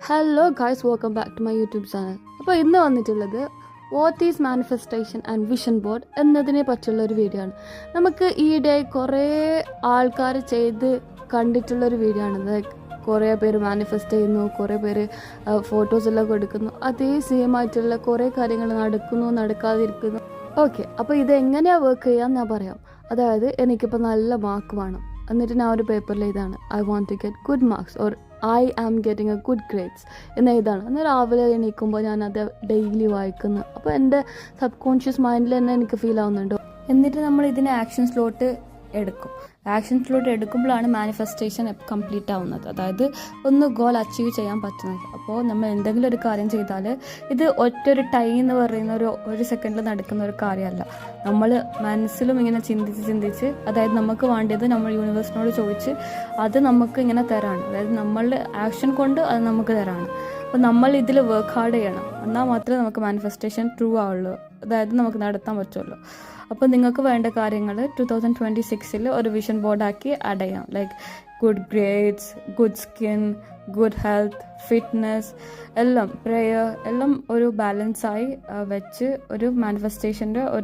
Hello guys, welcome back to my YouTube channel. അപ്പോൾ ഇന്ന് വന്നിട്ടുള്ളത് what is manifestation and vision board എന്നതിനെ പറ്റിയുള്ള ഒരു വീഡിയോ ആണ്. നമുക്ക് ഈയിടെ കുറേ ആൾക്കാർ ചെയ്ത് കണ്ടിട്ടുള്ളൊരു വീഡിയോ ആണ്. ലൈക്ക് കുറേ പേര് മാനിഫെസ്റ്റ് ചെയ്യുന്നു, കുറേ പേര് ഫോട്ടോസ് എല്ലാം കൊടുക്കുന്നു, അതേ സെയിം ആയിട്ടുള്ള കുറേ കാര്യങ്ങൾ നടക്കുന്നു, നടക്കാതിരിക്കുന്നു. ഓക്കെ, അപ്പോൾ ഇത് എങ്ങനെയാണ് വർക്ക് ചെയ്യാമെന്ന് ഞാൻ പറയാം. അതായത് എനിക്കിപ്പോൾ നല്ല മാർക്ക് വേണം, എന്നിട്ട് ഞാൻ ഒരു പേപ്പറിൽ ഇതാണ് I want to get good marks or I am getting a good grades എന്ന ഇതാണ്. അന്ന് രാവിലെ എണീക്കുമ്പോൾ ഞാനത് ഡെയിലി വായിക്കുന്നു. അപ്പോൾ എൻ്റെ സബ് കോൺഷ്യസ് മൈൻഡിൽ തന്നെ എനിക്ക് ഫീൽ ആവുന്നുണ്ട്. എന്നിട്ട് നമ്മൾ ഇതിനെ ആക്ഷൻസിലോട്ട് എടുക്കും. ആക്ഷൻസിലോട്ട് എടുക്കുമ്പോഴാണ് മാനിഫെസ്റ്റേഷൻ കംപ്ലീറ്റ് ആവുന്നത്, അതായത് ഒന്ന് ഗോൾ അച്ചീവ് ചെയ്യാൻ പറ്റുന്നത്. അപ്പോൾ നമ്മൾ എന്തെങ്കിലും ഒരു കാര്യം ചെയ്താൽ ഇത് ഒറ്റൊരു ടൈം എന്ന് പറയുന്ന ഒരു സെക്കൻഡിൽ നടക്കുന്ന ഒരു കാര്യമല്ല. നമ്മൾ മനസ്സിലും ഇങ്ങനെ ചിന്തിച്ച് അതായത് നമുക്ക് വേണ്ടത് നമ്മൾ യൂണിവേഴ്സിനോട് ചോദിച്ച് അത് നമുക്ക് ഇങ്ങനെ തരാണ്. അതായത് നമ്മളുടെ ആക്ഷൻ കൊണ്ട് അത് നമുക്ക് തരാണ്. അപ്പോൾ നമ്മൾ ഇതിൽ വർക്ക് ഹാർഡ് ചെയ്യണം, എന്നാൽ മാത്രമേ നമുക്ക് മാനിഫെസ്റ്റേഷൻ ട്രൂ ആവുള്ളൂ, അതായത് നമുക്ക് നടത്താൻ പറ്റുള്ളൂ. അപ്പോൾ നിങ്ങൾക്ക് വേണ്ട കാര്യങ്ങൾ 2026 ഒരു വിഷൻ ബോർഡാക്കി ആഡ് ചെയ്യാം. Like good grades, good skin, good health, fitness, എല്ലാം പ്രേയർ എല്ലാം ഒരു ബാലൻസായി വെച്ച് ഒരു മാനിഫെസ്റ്റേഷൻ്റെ ഒരു